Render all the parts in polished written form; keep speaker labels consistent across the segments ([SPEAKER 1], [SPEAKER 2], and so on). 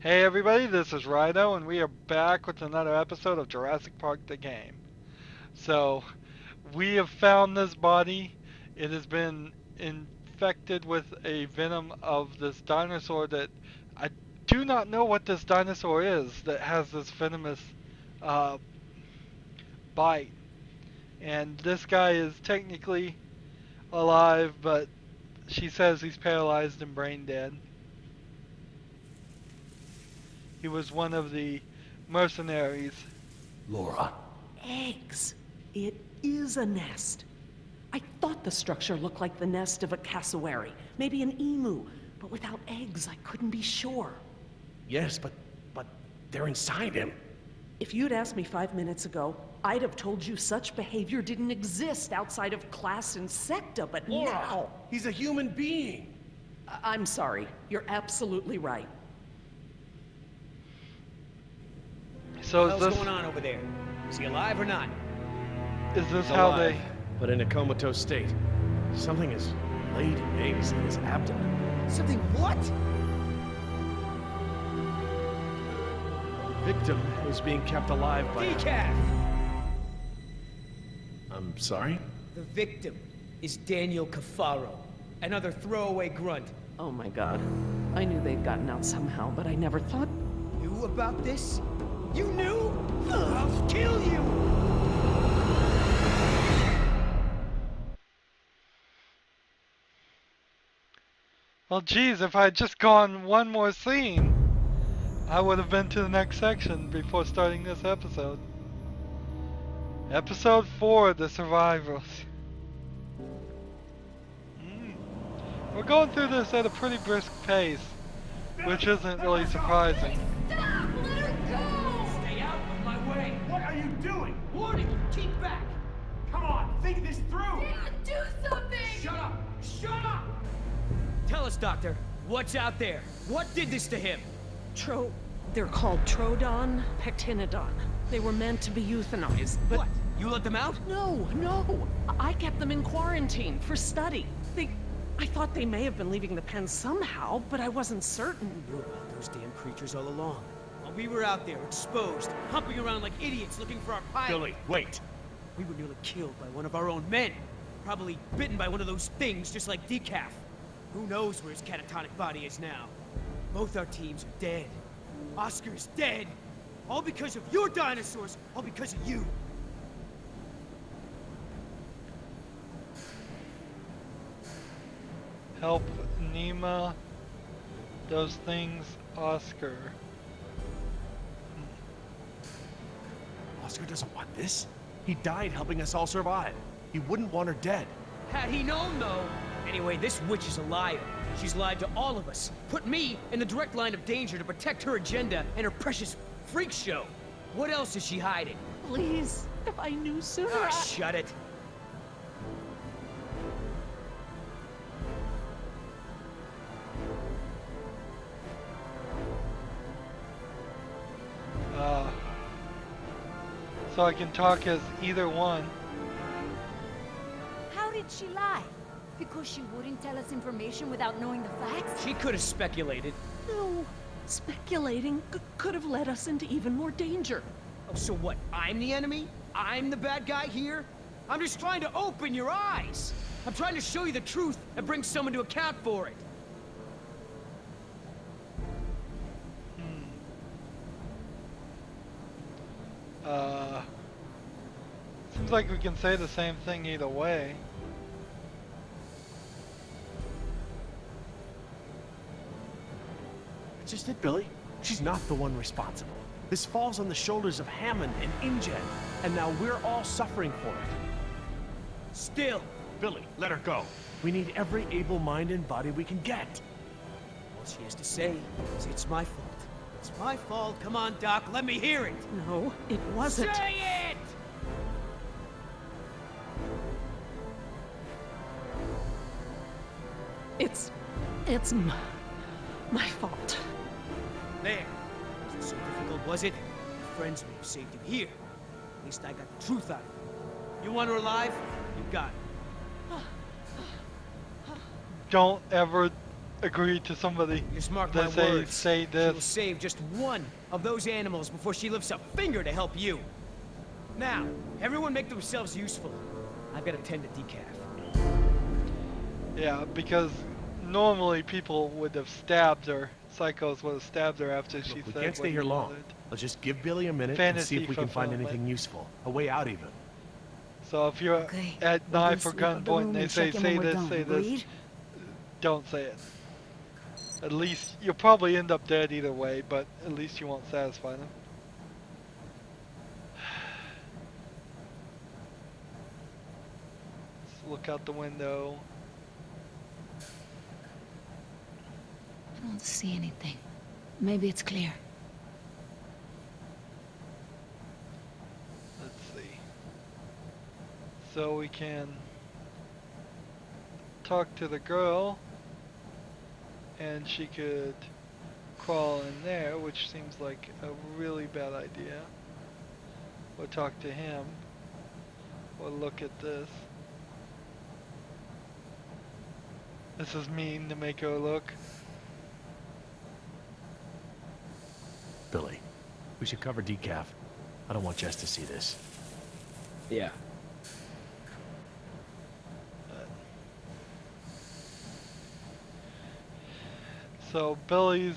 [SPEAKER 1] Hey everybody, this is Rydo, and we are back with another episode of Jurassic Park the game. So, we have found this body. It has been infected with a venom of this dinosaur that I do not know what this dinosaur is that has this venomous uh, bite. And this guy is technically alive, but she says he's paralyzed and brain dead. He was one of the mercenaries.
[SPEAKER 2] Laura.
[SPEAKER 3] Eggs. It is a nest. I thought the structure looked like the nest of a cassowary, maybe an emu, but without eggs, I couldn't be sure.
[SPEAKER 2] Yes, but they're inside him.
[SPEAKER 3] If you'd asked me 5 minutes ago, I'd have told you such behavior didn't exist outside of class Insecta, but
[SPEAKER 2] Laura,
[SPEAKER 3] now...
[SPEAKER 2] he's a human being.
[SPEAKER 3] I'm sorry. You're absolutely right.
[SPEAKER 1] So
[SPEAKER 4] What's going on over there? Is he alive or not?
[SPEAKER 1] Is this
[SPEAKER 2] He's
[SPEAKER 1] how
[SPEAKER 2] alive,
[SPEAKER 1] they...
[SPEAKER 2] but in a comatose state. Something has laid eggs in his abdomen.
[SPEAKER 4] Something what?
[SPEAKER 2] The victim is being kept alive by...
[SPEAKER 4] Decaf!
[SPEAKER 2] I'm sorry?
[SPEAKER 4] The victim is Daniel Cafaro, another throwaway grunt.
[SPEAKER 3] Oh my god. I knew they'd gotten out somehow, but I never thought...
[SPEAKER 4] Knew about this? You knew? I'll kill you!
[SPEAKER 1] Well, geez, if I had just gone one more scene, I would have been to the next section before starting this episode. Episode 4, The Survivors. We're going through this at a pretty brisk pace, which isn't really surprising.
[SPEAKER 5] Stop! Let her go!
[SPEAKER 4] Stay out of my way!
[SPEAKER 6] What are you doing?
[SPEAKER 4] Warning! Keep back!
[SPEAKER 6] Come on, think this through!
[SPEAKER 5] Dan, do something!
[SPEAKER 4] Shut up! Shut up! Tell us, Doctor, what's out there? What did this to him?
[SPEAKER 3] They're called Trodon Pectinodon. They were meant to be euthanized, but...
[SPEAKER 4] What? You let them out?
[SPEAKER 3] No. I kept them in quarantine for study. I thought they may have been leaving the pen somehow, but I wasn't certain.
[SPEAKER 4] Knew about those damn creatures all along. While we were out there, exposed, humping around like idiots looking for our pilot.
[SPEAKER 2] Billy, wait.
[SPEAKER 4] We were nearly killed by one of our own men. Probably bitten by one of those things just like Decaf. Who knows where his catatonic body is now? Both our teams are dead. Oscar is dead. All because of your dinosaurs. All because of you.
[SPEAKER 1] Help Nima, those things, Oscar.
[SPEAKER 2] Oscar doesn't want this. He died helping us all survive. He wouldn't want her dead.
[SPEAKER 4] Had he known, though. Anyway, this witch is a liar. She's lied to all of us. Put me in the direct line of danger to protect her agenda and her precious freak show. What else is she hiding?
[SPEAKER 3] Please, if I knew sooner,
[SPEAKER 4] Ah, shut it.
[SPEAKER 1] So I can talk as either one.
[SPEAKER 5] How did she lie? Because she wouldn't tell us information without knowing the facts?
[SPEAKER 4] She could have speculated.
[SPEAKER 3] No. Speculating could have led us into even more danger.
[SPEAKER 4] Oh, so what? I'm the enemy? I'm the bad guy here? I'm just trying to open your eyes. I'm trying to show you the truth and bring someone to account for it.
[SPEAKER 1] Seems like we can say the same thing either way.
[SPEAKER 2] That's just it, Billy. She's not the one responsible. This falls on the shoulders of Hammond and InGen, and now we're all suffering for it.
[SPEAKER 4] Still,
[SPEAKER 2] Billy, let her go. We need every able mind and body we can get.
[SPEAKER 4] all she has to say is it's my fault. It's my fault. Come on, Doc, let me hear it.
[SPEAKER 3] No, it wasn't.
[SPEAKER 4] Say it!
[SPEAKER 3] It's my fault.
[SPEAKER 4] There. Was it so difficult, was it? Your friends may have saved him here. At least I got the truth out of it. You want her alive? You got it.
[SPEAKER 1] Don't ever agree to somebody
[SPEAKER 4] Just mark
[SPEAKER 1] that
[SPEAKER 4] my
[SPEAKER 1] say
[SPEAKER 4] words.
[SPEAKER 1] say
[SPEAKER 4] She will
[SPEAKER 1] this.
[SPEAKER 4] save just one of those animals before she lifts a finger to help you. Now, everyone make themselves useful. I've got to tend to decaf.
[SPEAKER 1] Yeah, because normally people would have stabbed her. Psychos would have stabbed her after she
[SPEAKER 2] Look, we
[SPEAKER 1] said
[SPEAKER 2] can't stay
[SPEAKER 1] what
[SPEAKER 2] here
[SPEAKER 1] he
[SPEAKER 2] long.
[SPEAKER 1] wanted.
[SPEAKER 2] Let's just give Billy a minute and see
[SPEAKER 1] Fantasy
[SPEAKER 2] if we can find
[SPEAKER 1] fulfillment.
[SPEAKER 2] anything useful. A way out even.
[SPEAKER 1] So if you're
[SPEAKER 5] Okay.
[SPEAKER 1] at
[SPEAKER 5] We'll do
[SPEAKER 1] knife or
[SPEAKER 5] sweep of the
[SPEAKER 1] gunpoint
[SPEAKER 5] room
[SPEAKER 1] and they
[SPEAKER 5] and
[SPEAKER 1] say
[SPEAKER 5] check in when
[SPEAKER 1] say
[SPEAKER 5] we're
[SPEAKER 1] this,
[SPEAKER 5] done.
[SPEAKER 1] say
[SPEAKER 5] Agreed?
[SPEAKER 1] this, don't say it. At least you'll probably end up dead either way, but at least you won't satisfy them. Let's look out the window.
[SPEAKER 5] I don't see anything. Maybe it's clear.
[SPEAKER 1] Let's see. So we can talk to the girl, and she could crawl in there, which seems like a really bad idea. Or talk to him. Or look at this. This is mean to make her look.
[SPEAKER 2] Billy, we should cover decaf. I don't want Jess to see this.
[SPEAKER 4] Yeah.
[SPEAKER 1] So Billy's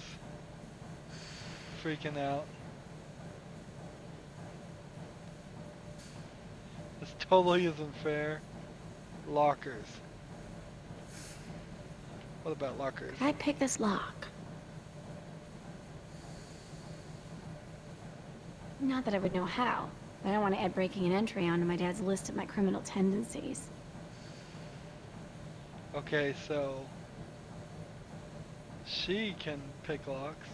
[SPEAKER 1] freaking out. This totally isn't fair. Lockers. What about lockers?
[SPEAKER 7] Can I pick this lock? Not that I would know how, but I don't want to add breaking and entry onto my dad's list of my criminal tendencies.
[SPEAKER 1] Okay, so she can pick locks.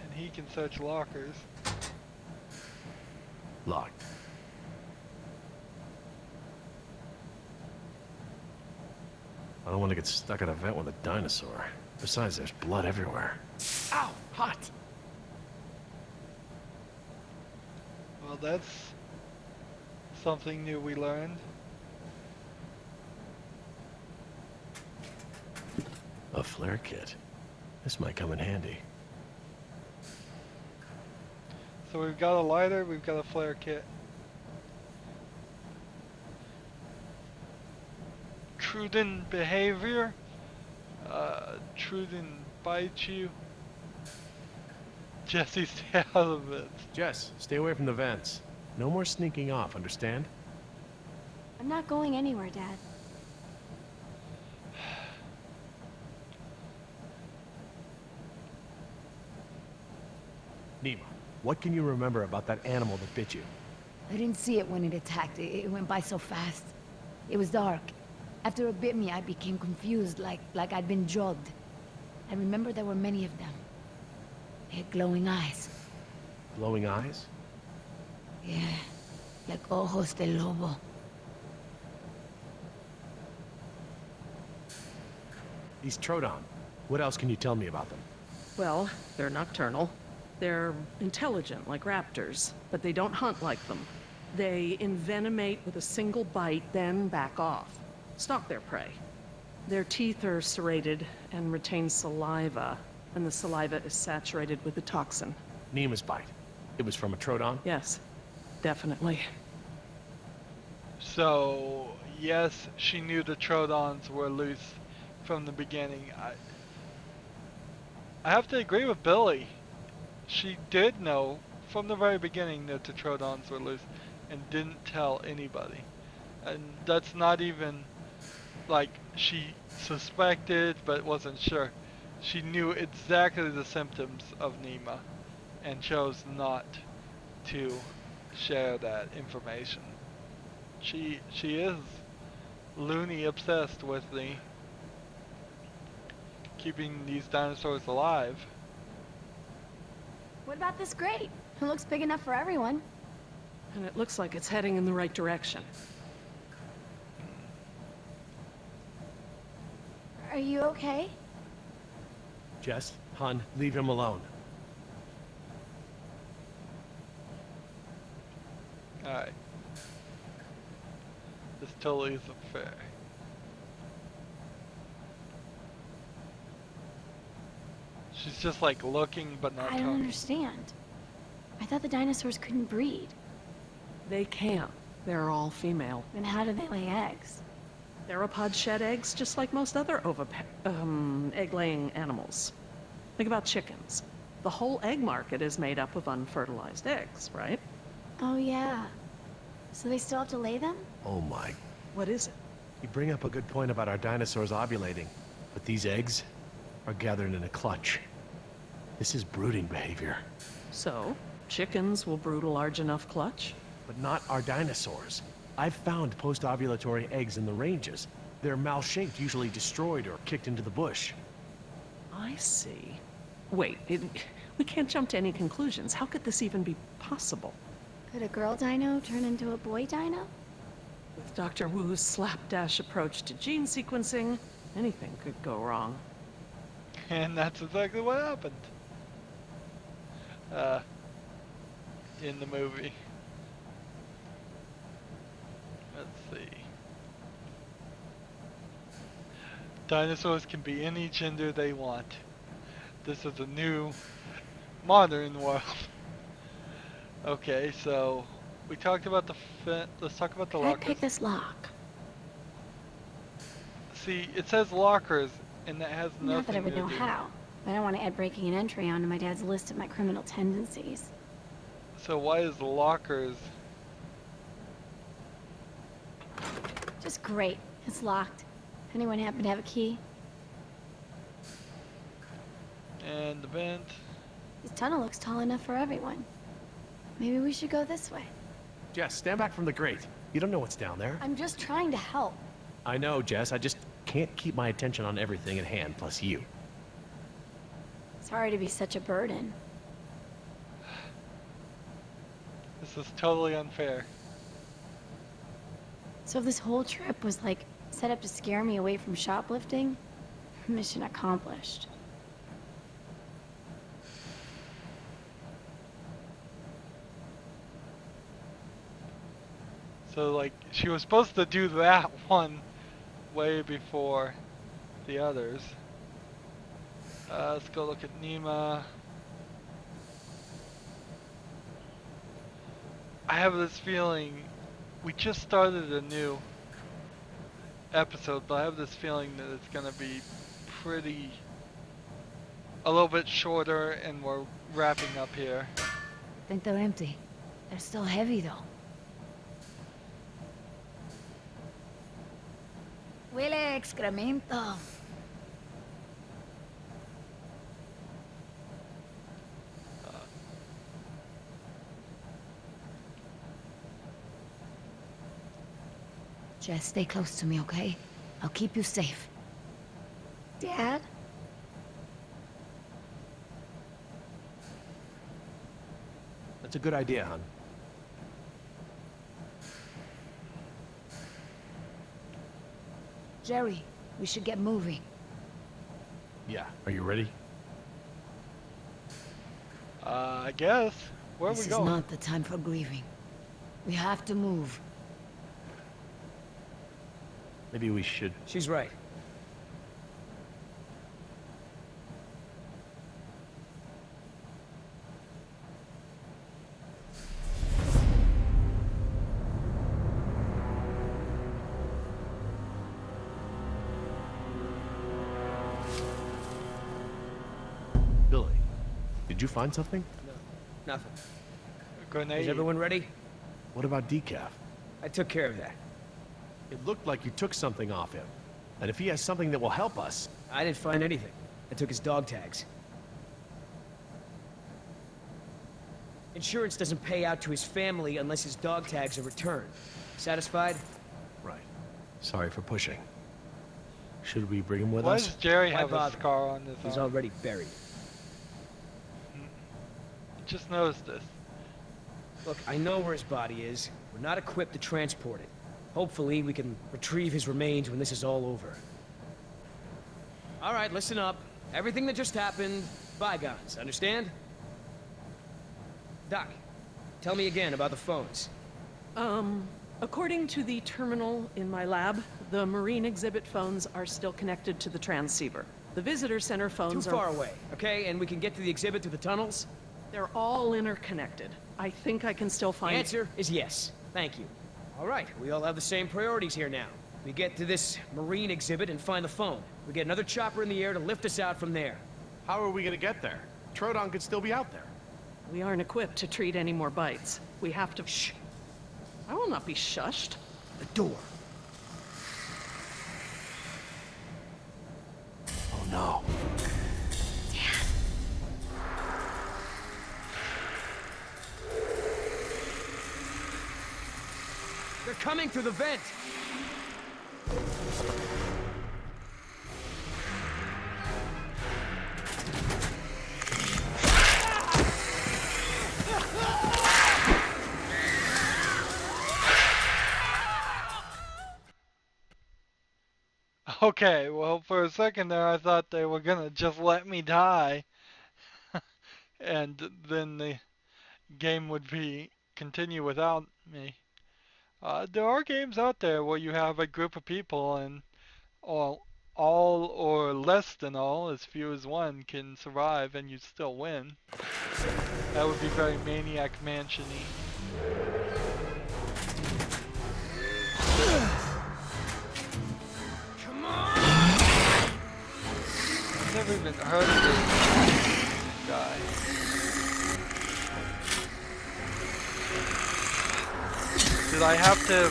[SPEAKER 1] And he can search lockers.
[SPEAKER 2] Locked. I don't want to get stuck at a vent with a dinosaur. Besides, there's blood everywhere. Ow! Hot!
[SPEAKER 1] Well, that's something new we learned.
[SPEAKER 2] A flare kit. This might come in handy.
[SPEAKER 1] So we've got a lighter, we've got a flare kit. Truden behavior. Truden bites you. Jesse, stay out of it.
[SPEAKER 2] Jess, stay away from the vents. No more sneaking off, understand?
[SPEAKER 7] I'm not going anywhere, Dad.
[SPEAKER 2] Nima, what can you remember about that animal that bit you?
[SPEAKER 5] I didn't see it when it attacked. It went by so fast. It was dark. After it bit me, I became confused, like I'd been drugged. I remember there were many of them. They had glowing eyes.
[SPEAKER 2] Glowing eyes?
[SPEAKER 5] Yeah, like ojos de lobo.
[SPEAKER 2] These Troodon. What else can you tell me about them?
[SPEAKER 3] Well, they're nocturnal. They're intelligent, like raptors, but they don't hunt like them. They envenomate with a single bite, then back off. Stalk their prey. Their teeth are serrated and retain saliva, and the saliva is saturated with the toxin.
[SPEAKER 2] Nima's bite. It was from a Troodon?
[SPEAKER 3] Yes, definitely.
[SPEAKER 1] So, yes, she knew the Troodons were loose from the beginning. I have to agree with Billy. She did know from the very beginning that the Troodons were loose and didn't tell anybody. And that's not even like she suspected but wasn't sure. She knew exactly the symptoms of Nima and chose not to share that information. She is loony obsessed with the keeping these dinosaurs alive.
[SPEAKER 7] What about this grate? It looks big enough for everyone.
[SPEAKER 3] And it looks like it's heading in the right direction.
[SPEAKER 7] Are you okay?
[SPEAKER 2] Jess, hon, leave him alone.
[SPEAKER 1] Alright. This totally isn't fair. She's just like looking but not
[SPEAKER 7] I don't
[SPEAKER 1] talking.
[SPEAKER 7] understand. I thought the dinosaurs couldn't breed.
[SPEAKER 3] They can. They're all female.
[SPEAKER 7] Then how do they lay eggs?
[SPEAKER 3] Theropods shed eggs just like most other egg-laying animals. Think about chickens. The whole egg market is made up of unfertilized eggs, right?
[SPEAKER 7] Oh yeah. So they still have to lay them?
[SPEAKER 2] Oh my.
[SPEAKER 3] What is it?
[SPEAKER 2] You bring up a good point about our dinosaurs ovulating, but these eggs are gathered in a clutch. This is brooding behavior.
[SPEAKER 3] So, chickens will brood a large enough clutch?
[SPEAKER 2] But not our dinosaurs. I've found post-ovulatory eggs in the ranges. They're mal-shaped, usually destroyed or kicked into the bush.
[SPEAKER 3] I see. Wait, we can't jump to any conclusions. How could this even be possible?
[SPEAKER 7] Could a girl dino turn into a boy dino?
[SPEAKER 3] With Dr. Wu's slapdash approach to gene sequencing, anything could go wrong.
[SPEAKER 1] And that's exactly what happened. In the movie. Let's see. Dinosaurs can be any gender they want. This is a new, modern world. Okay, so we talked about let's talk about the
[SPEAKER 7] Can I
[SPEAKER 1] lockers.
[SPEAKER 7] pick this lock?
[SPEAKER 1] See, it says lockers, and that has nothing
[SPEAKER 7] Not that I would
[SPEAKER 1] to
[SPEAKER 7] know
[SPEAKER 1] do.
[SPEAKER 7] how. I don't want to add breaking and entry onto my dad's list of my criminal tendencies.
[SPEAKER 1] So why is the lockers?
[SPEAKER 7] Just great. It's locked. Anyone happen to have a key?
[SPEAKER 1] And the vent.
[SPEAKER 7] This tunnel looks tall enough for everyone. Maybe we should go this way.
[SPEAKER 2] Jess, stand back from the grate. You don't know what's down there.
[SPEAKER 7] I'm just trying to help.
[SPEAKER 2] I know, Jess. I just can't keep my attention on everything at hand, plus you.
[SPEAKER 7] Sorry to be such a burden.
[SPEAKER 1] This is totally unfair.
[SPEAKER 7] So if this whole trip was like set up to scare me away from shoplifting, mission accomplished.
[SPEAKER 1] So like she was supposed to do that one way before the others. Let's go look at Nima. I have this feeling we just started a new episode, but I have this feeling that it's gonna be a little bit shorter, and we're wrapping up here.
[SPEAKER 5] I think they're empty. They're still heavy though. Huele a excremento. Jess, stay close to me, okay? I'll keep you safe.
[SPEAKER 7] Dad?
[SPEAKER 2] That's a good idea, hon.
[SPEAKER 5] Jerry, we should get moving.
[SPEAKER 2] Yeah. Are you ready?
[SPEAKER 1] I guess. Where are
[SPEAKER 5] This
[SPEAKER 1] we
[SPEAKER 5] is
[SPEAKER 1] going?
[SPEAKER 5] not the time for grieving. We have to move.
[SPEAKER 2] Maybe we should...
[SPEAKER 4] She's right.
[SPEAKER 2] Billy, did you find something?
[SPEAKER 4] No, nothing.
[SPEAKER 1] Grenade.
[SPEAKER 4] Is everyone ready?
[SPEAKER 2] What about Decaf?
[SPEAKER 4] I took care of that.
[SPEAKER 2] It looked like you took something off him. And if he has something that will help us...
[SPEAKER 4] I didn't find anything. I took his dog tags. Insurance doesn't pay out to his family unless his dog tags are returned. Satisfied?
[SPEAKER 2] Right. Sorry for pushing. Should we bring him with
[SPEAKER 1] Why
[SPEAKER 2] us?
[SPEAKER 1] does Jerry
[SPEAKER 4] Why
[SPEAKER 1] have a
[SPEAKER 4] bother?
[SPEAKER 1] scar on his
[SPEAKER 4] He's
[SPEAKER 1] arm?
[SPEAKER 4] already buried.
[SPEAKER 1] Just noticed this.
[SPEAKER 4] Look, I know where his body is. We're not equipped to transport it. Hopefully, we can retrieve his remains when this is all over. All right, listen up. Everything that just happened, bygones, understand? Doc, tell me again about the phones.
[SPEAKER 3] According to the terminal in my lab, the marine exhibit phones are still connected to the transceiver. The visitor center
[SPEAKER 4] Too
[SPEAKER 3] phones
[SPEAKER 4] far
[SPEAKER 3] are...
[SPEAKER 4] away, okay? And we can get to the exhibit through the tunnels?
[SPEAKER 3] They're all interconnected. I think I can still
[SPEAKER 4] The
[SPEAKER 3] find...
[SPEAKER 4] answer is yes. Thank you. All right, we all have the same priorities here now. We get to this marine exhibit and find the phone. We get another chopper in the air to lift us out from there.
[SPEAKER 2] How are we gonna get there? Troodon could still be out there.
[SPEAKER 3] We aren't equipped to treat any more bites. We have to... Shh. I will not be shushed.
[SPEAKER 4] The door.
[SPEAKER 2] Oh no.
[SPEAKER 4] They're coming through the vent.
[SPEAKER 1] Okay, well, for a second there, I thought they were gonna just let me die, and then the game would be continue without me. There are games out there where you have a group of people and all or less than all, as few as one, can survive and you still win. That would be very Maniac Mansion-y.
[SPEAKER 4] Come on!
[SPEAKER 1] I've never even heard of this guy. Did I have to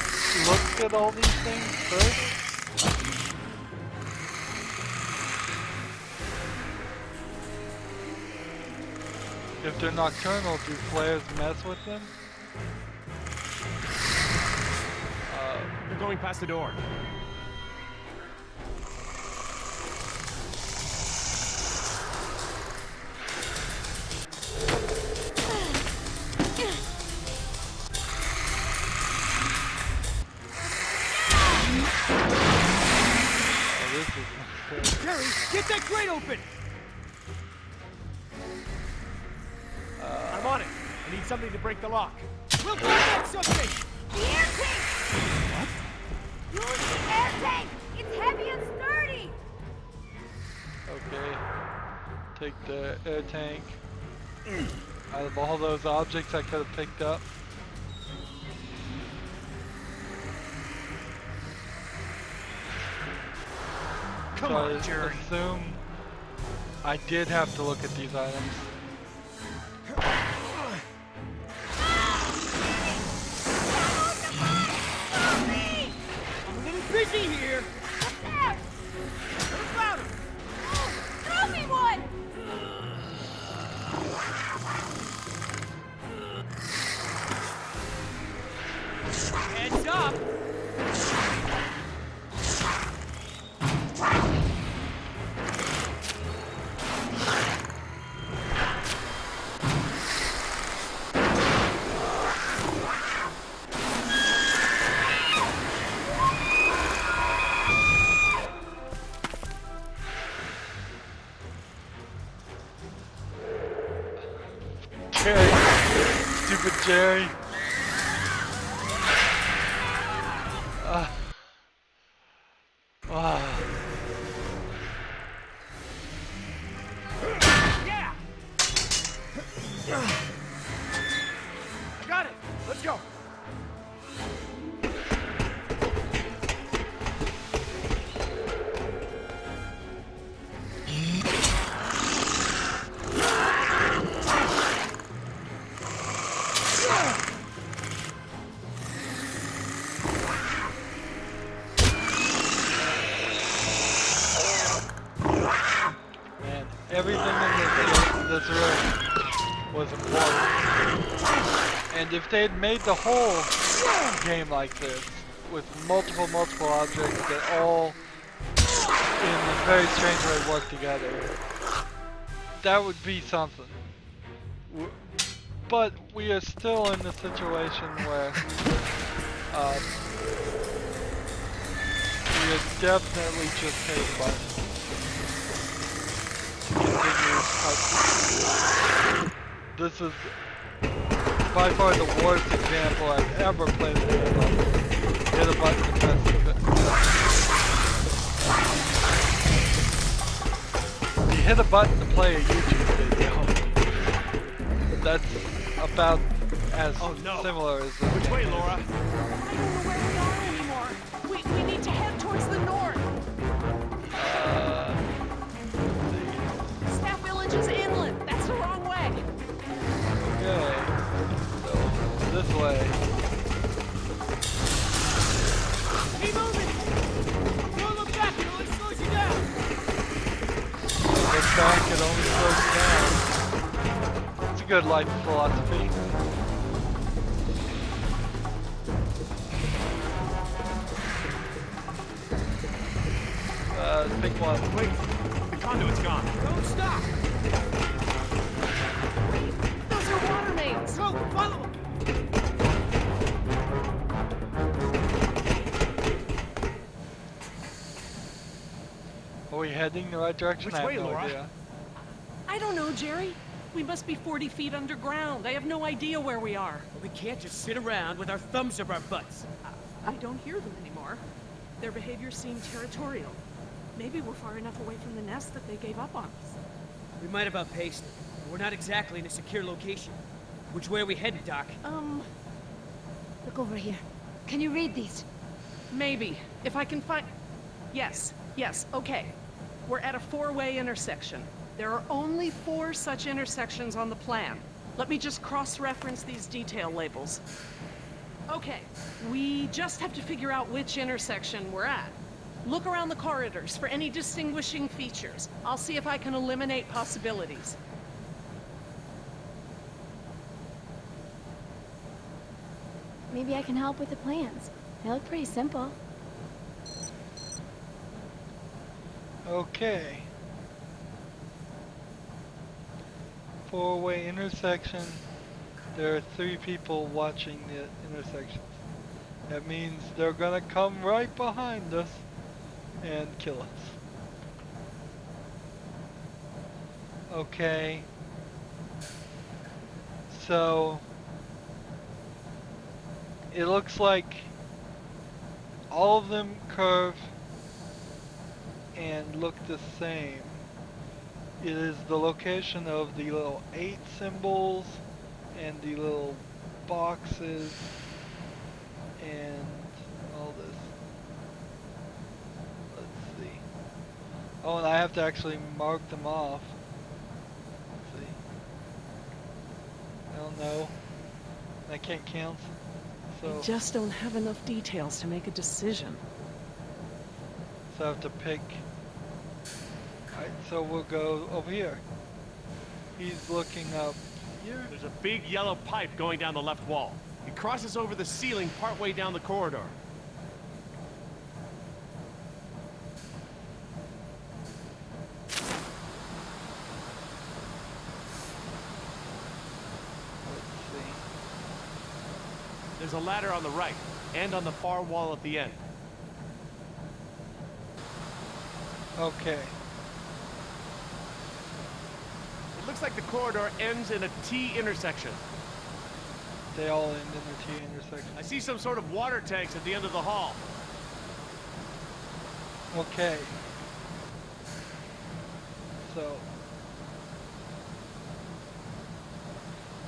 [SPEAKER 1] look at all these things first? If they're nocturnal, do players mess with them?
[SPEAKER 2] They're going past the door.
[SPEAKER 1] Oh, this is
[SPEAKER 4] Jerry, get that grate open!
[SPEAKER 2] I'm on it. I need something to break the lock.
[SPEAKER 4] We'll find out something!
[SPEAKER 5] The air tank! Use the air tank! It's heavy and sturdy!
[SPEAKER 1] okay. Take the air tank. Out of all those objects I could have picked up.
[SPEAKER 2] Come
[SPEAKER 1] So
[SPEAKER 2] on,
[SPEAKER 1] I
[SPEAKER 2] Jerry.
[SPEAKER 1] assume I did have to look at these items.
[SPEAKER 4] I'm a little busy here!
[SPEAKER 5] There!
[SPEAKER 4] Little louder!
[SPEAKER 5] Throw me one!
[SPEAKER 4] Heads up!
[SPEAKER 1] Jerry. Stupid Jerry.
[SPEAKER 4] Yeah! I got it! Let's go!
[SPEAKER 1] Man, everything in this room was important. And if they had made the whole game like this, with multiple objects that all in a very strange way work together, that would be something. But we are still in the situation where we are definitely just hitting buttons. This is by far the worst example I've ever played a game of. Hit a button and press it. hit a button to play a YouTube video. That's about as similar as this.
[SPEAKER 2] Which way, Laura?
[SPEAKER 3] I don't know where we are anymore. We need to head towards the north. Staff Village is inland. That's the wrong way.
[SPEAKER 1] Okay. So, this way.
[SPEAKER 4] Keep moving! Don't look back, it only slows you down!
[SPEAKER 1] Look back, it only slows you down. It's a good life philosophy. Pick one.
[SPEAKER 2] Wait, the conduit's gone.
[SPEAKER 4] Don't stop!
[SPEAKER 3] Those are water mains.
[SPEAKER 4] Go, follow him!
[SPEAKER 1] Are we heading the right direction?
[SPEAKER 2] Which
[SPEAKER 1] I have
[SPEAKER 2] way,
[SPEAKER 1] no
[SPEAKER 2] Laura?
[SPEAKER 1] idea.
[SPEAKER 3] I don't know, Jerry. We must be 40 feet underground. I have no idea where we are.
[SPEAKER 4] We can't just sit around with our thumbs up our butts.
[SPEAKER 3] I don't hear them anymore. Their behavior seemed territorial. Maybe we're far enough away from the nest that they gave up on us.
[SPEAKER 4] We might have outpaced them. We're not exactly in a secure location. Which way are we headed, Doc?
[SPEAKER 5] Look over here. Can you read these?
[SPEAKER 3] Maybe. If I can find... Yes, okay. We're at a 4-way intersection. There are only 4 such intersections on the plan. Let me just cross-reference these detail labels. Okay, we just have to figure out which intersection we're at. Look around the corridors for any distinguishing features. I'll see if I can eliminate possibilities.
[SPEAKER 7] Maybe I can help with the plans. They look pretty simple.
[SPEAKER 1] Okay. 4-way intersection. There are 3 people watching the intersections. That means they're gonna come right behind us and kill us. Okay. So it looks like all of them curve and look the same. It is the location of the little 8 symbols and the little boxes and all this. Let's see. Oh, and I have to actually mark them off. Let's see. I don't know. I can't count. So
[SPEAKER 3] I just don't have enough details to make a decision.
[SPEAKER 1] I have to pick. Alright, so we'll go over here. He's looking up here.
[SPEAKER 2] There's a big yellow pipe going down the left wall. It crosses over the ceiling partway down the corridor.
[SPEAKER 1] Let's see.
[SPEAKER 2] There's a ladder on the right, and on the far wall at the end.
[SPEAKER 1] Okay.
[SPEAKER 2] It looks like the corridor ends in a T intersection.
[SPEAKER 1] They all end in the T intersection.
[SPEAKER 2] I see some sort of water tanks at the end of the hall.
[SPEAKER 1] Okay. So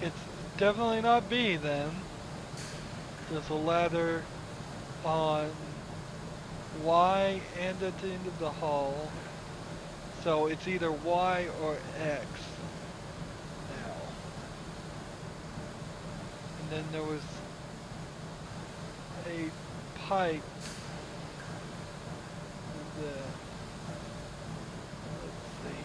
[SPEAKER 1] it's definitely not B then. There's a ladder on Y and at the end of the hall. So it's either Y or X now. And then there was a pipe. Let's see.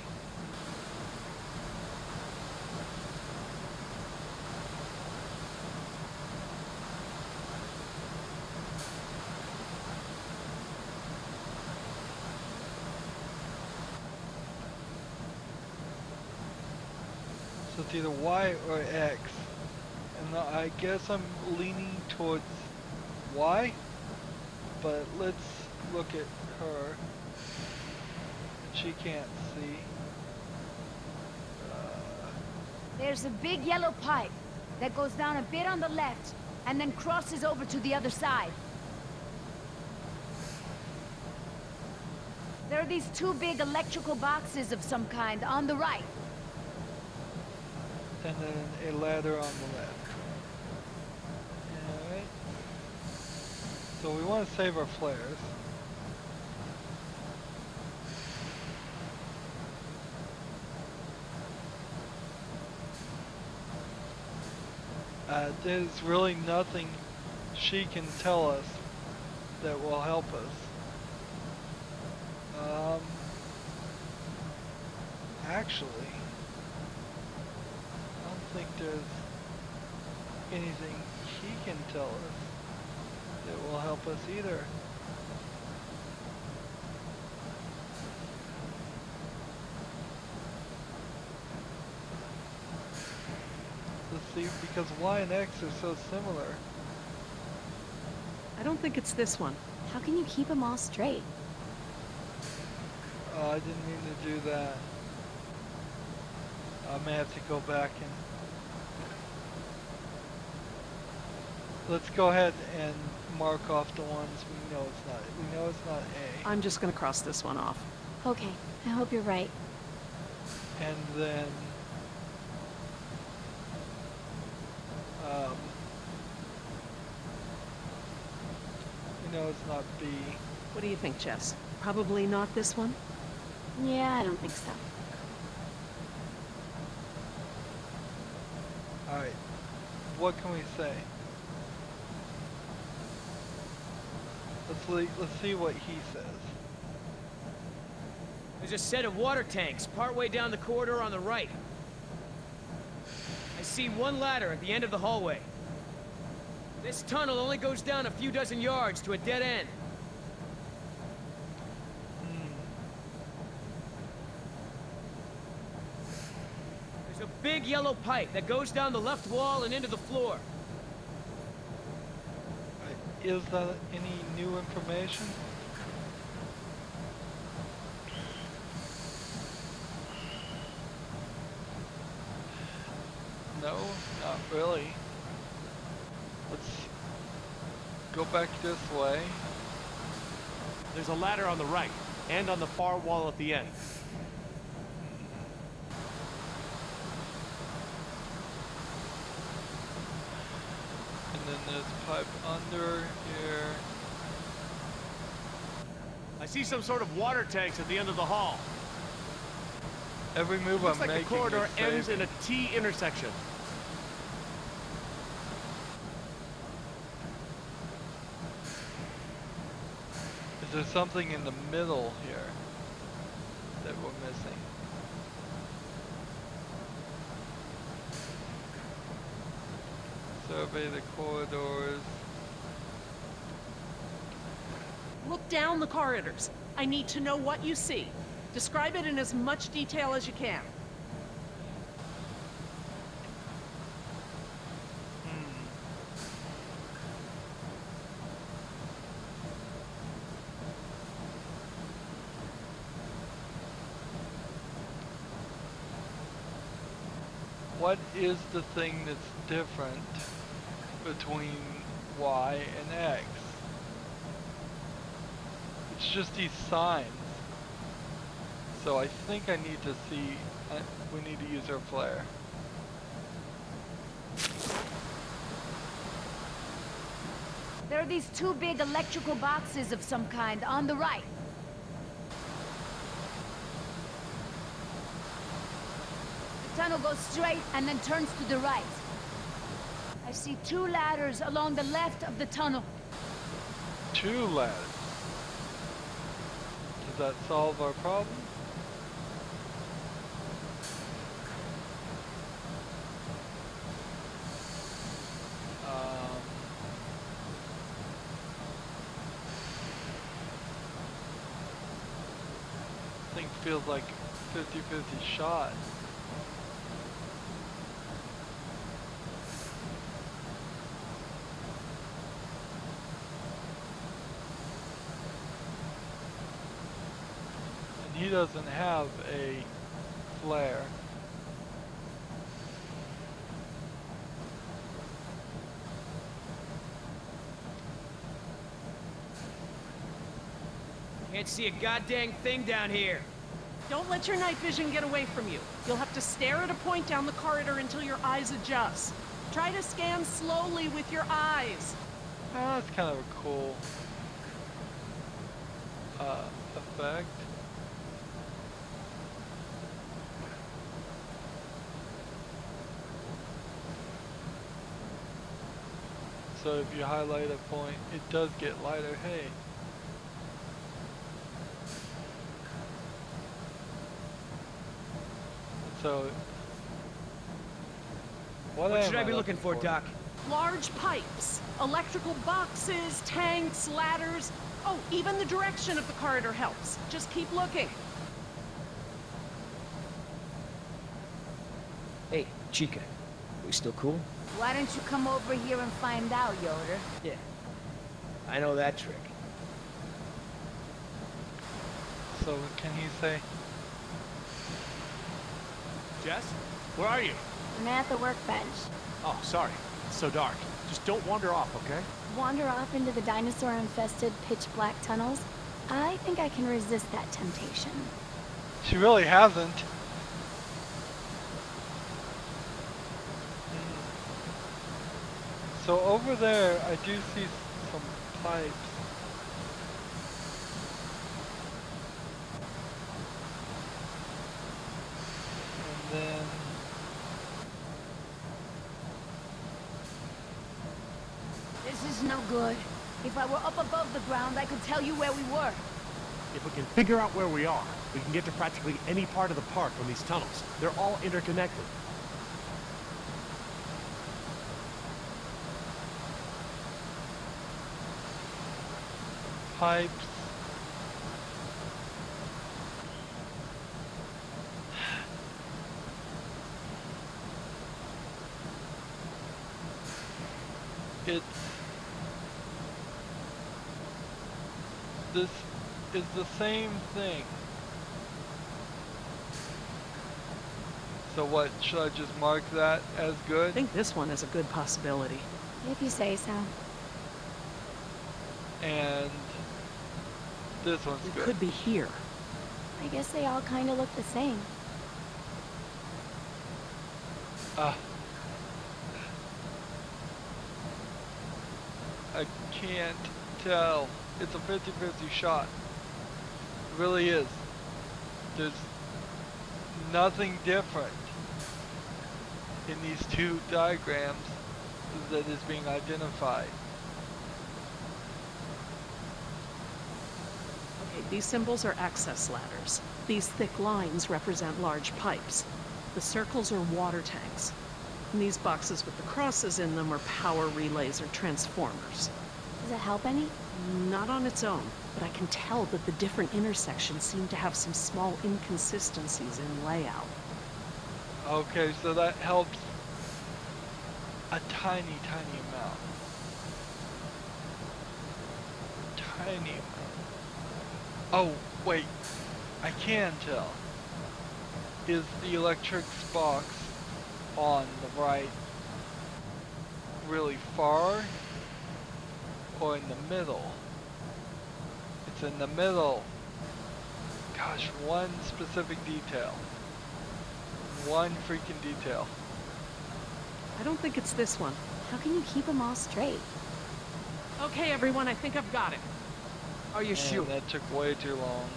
[SPEAKER 1] So it's either Y or X. And I guess I'm leaning towards Y. But let's look at her. She can't see.
[SPEAKER 5] There's a big yellow pipe that goes down a bit on the left and then crosses over to the other side. There are these two big electrical boxes of some kind on the right.
[SPEAKER 1] And then a ladder on the left. Alright. So we want to save our flares. There's really nothing she can tell us that will help us. Actually, I don't think there's anything he can tell us that will help us either. Let's see, because Y and X are so similar.
[SPEAKER 3] I don't think it's this one.
[SPEAKER 7] How can you keep them all straight?
[SPEAKER 1] Oh, I didn't mean to do that. I may have to go back and... Let's go ahead and mark off the ones we know it's not. We know it's not A.
[SPEAKER 3] I'm just gonna cross this one off.
[SPEAKER 7] Okay, I hope you're right.
[SPEAKER 1] And then... we know it's not B.
[SPEAKER 3] What do you think, Jess? Probably not this one?
[SPEAKER 7] Yeah, I don't think so.
[SPEAKER 1] Alright. What can we say? Let's see what he says.
[SPEAKER 4] There's a set of water tanks partway down the corridor on the right. I see one ladder at the end of the hallway. This tunnel only goes down a few dozen yards to a dead end. There's a big yellow pipe that goes down the left wall and into the floor.
[SPEAKER 1] Is that any new information? No, not really. Let's go back this way.
[SPEAKER 2] There's a ladder on the right, and on the far wall at the end.
[SPEAKER 1] And then there's pipe under here.
[SPEAKER 2] I see some sort of water tanks at the end of the hall.
[SPEAKER 1] Every move
[SPEAKER 2] Looks
[SPEAKER 1] I'm
[SPEAKER 2] like the
[SPEAKER 1] making
[SPEAKER 2] corridor
[SPEAKER 1] is
[SPEAKER 2] ends
[SPEAKER 1] saving.
[SPEAKER 2] in a T intersection.
[SPEAKER 1] Is there something in the middle here that we're missing? Survey the corridors.
[SPEAKER 3] Look down the corridors. I need to know what you see. Describe it in as much detail as you can.
[SPEAKER 1] What is the thing that's different between Y and X? It's just these signs. So I think I need to see, we need to use our flare.
[SPEAKER 5] There are these two big electrical boxes of some kind on the right. The tunnel goes straight and then turns to the right. I see two ladders along the left of the tunnel.
[SPEAKER 1] Two ladders. Does that solve our problem? Thing feels like 50-50 shot. And he doesn't have a flare.
[SPEAKER 4] Can't see a goddamn thing down here.
[SPEAKER 3] Don't let your night vision get away from you. You'll have to stare at a point down the corridor until your eyes adjust. Try to scan slowly with your eyes.
[SPEAKER 1] Oh, that's kind of a cool effect. So if you highlight a point, it does get lighter. Hey. So,
[SPEAKER 4] What should I be looking for, Doc?
[SPEAKER 3] Large pipes, electrical boxes, tanks, ladders. Oh, even the direction of the corridor helps. Just keep looking.
[SPEAKER 4] Hey, Chica. We still cool?
[SPEAKER 5] Why don't you come over here and find out, Yoder?
[SPEAKER 4] Yeah. I know that trick.
[SPEAKER 1] So what can he say?
[SPEAKER 2] Jess? Where are you?
[SPEAKER 7] I'm at the workbench.
[SPEAKER 2] Oh, sorry. It's so dark. Just don't wander off, okay?
[SPEAKER 7] Wander off into the dinosaur-infested pitch-black tunnels? I think I can resist that temptation.
[SPEAKER 1] She really hasn't. So over there, I do see some pipes. And then...
[SPEAKER 5] This is no good. If I were up above the ground, I could tell you where we were.
[SPEAKER 2] If we can figure out where we are, we can get to practically any part of the park from these tunnels. They're all interconnected.
[SPEAKER 1] Pipes. This is the same thing. So what, should I just mark that as
[SPEAKER 3] I
[SPEAKER 1] good?
[SPEAKER 3] think this one is a good possibility.
[SPEAKER 7] If you say so.
[SPEAKER 1] And this one's
[SPEAKER 3] It
[SPEAKER 1] good.
[SPEAKER 3] could be here.
[SPEAKER 7] I guess they all kind of look the same.
[SPEAKER 1] I can't tell. It's a 50-50 shot. It really is. There's nothing different in these two diagrams that is being identified.
[SPEAKER 3] Okay, these symbols are access ladders. These thick lines represent large pipes. The circles are water tanks. And these boxes with the crosses in them are power relays or transformers.
[SPEAKER 7] Does it help any?
[SPEAKER 3] Not on its own, but I can tell that the different intersections seem to have some small inconsistencies in layout.
[SPEAKER 1] Okay, so that helps a tiny, tiny amount. Tiny amount. Oh, wait. I can tell. Is the electrics box on the right really far or in the middle? It's in the middle. Gosh, one specific detail. One freaking detail.
[SPEAKER 3] I don't think it's this one.
[SPEAKER 7] How can you keep them all straight?
[SPEAKER 3] Okay, everyone, I think I've got it.
[SPEAKER 4] Are you sure?
[SPEAKER 1] Man, that took way too long.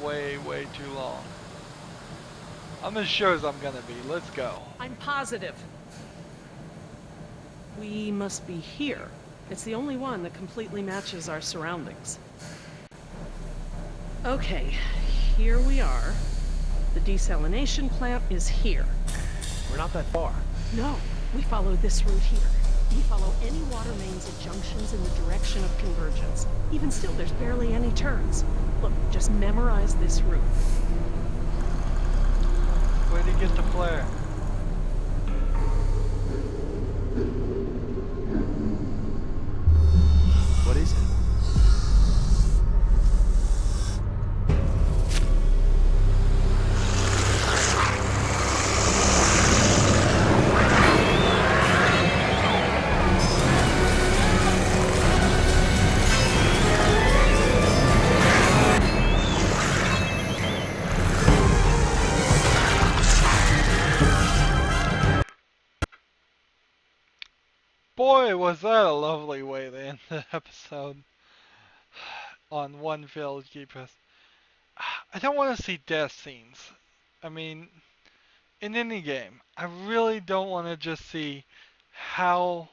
[SPEAKER 1] Way, way too long. I'm as sure as I'm gonna be. Let's go.
[SPEAKER 3] I'm positive. We must be here. It's the only one that completely matches our surroundings. Okay, here we are. The desalination plant is here.
[SPEAKER 2] We're not that far.
[SPEAKER 3] No, we follow this route here. We follow any water mains at junctions in the direction of convergence. Even still, there's barely any turns. Look, just memorize this route.
[SPEAKER 1] Where'd he get the flare?
[SPEAKER 2] What is it?
[SPEAKER 1] Boy, was that a lovely way to end the episode on one failed keeper. I don't want to see death scenes. I mean, in any game, I really don't want to just see how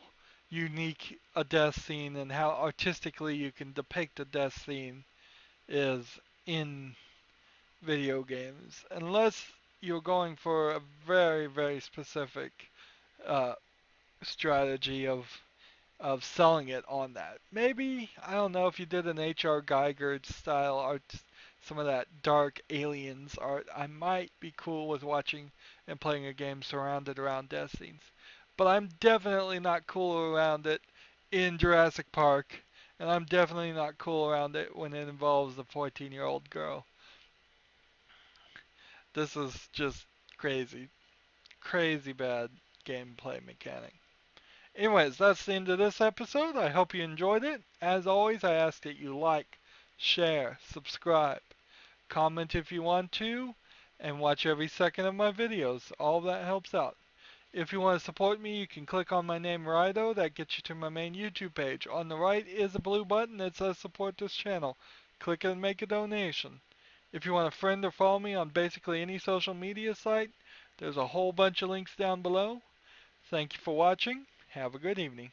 [SPEAKER 1] unique a death scene and how artistically you can depict a death scene is in video games, unless you're going for a very, very specific uh, strategy of selling it on that. Maybe, I don't know, if you did an H.R. Geiger style art, some of that dark aliens art, I might be cool with watching and playing a game surrounded around death scenes. But I'm definitely not cool around it in Jurassic Park, and I'm definitely not cool around it when it involves a 14-year-old girl. This is just crazy, crazy bad gameplay mechanic. Anyways, that's the end of this episode. I hope you enjoyed it. As always, I ask that you like, share, subscribe, comment if you want to, and watch every second of my videos. All of that helps out. If you want to support me, you can click on my name, Rydo. That gets you to my main YouTube page. On the right is a blue button that says support this channel. Click it and make a donation. If you want to friend or follow me on basically any social media site, there's a whole bunch of links down below. Thank you for watching. Have a good evening.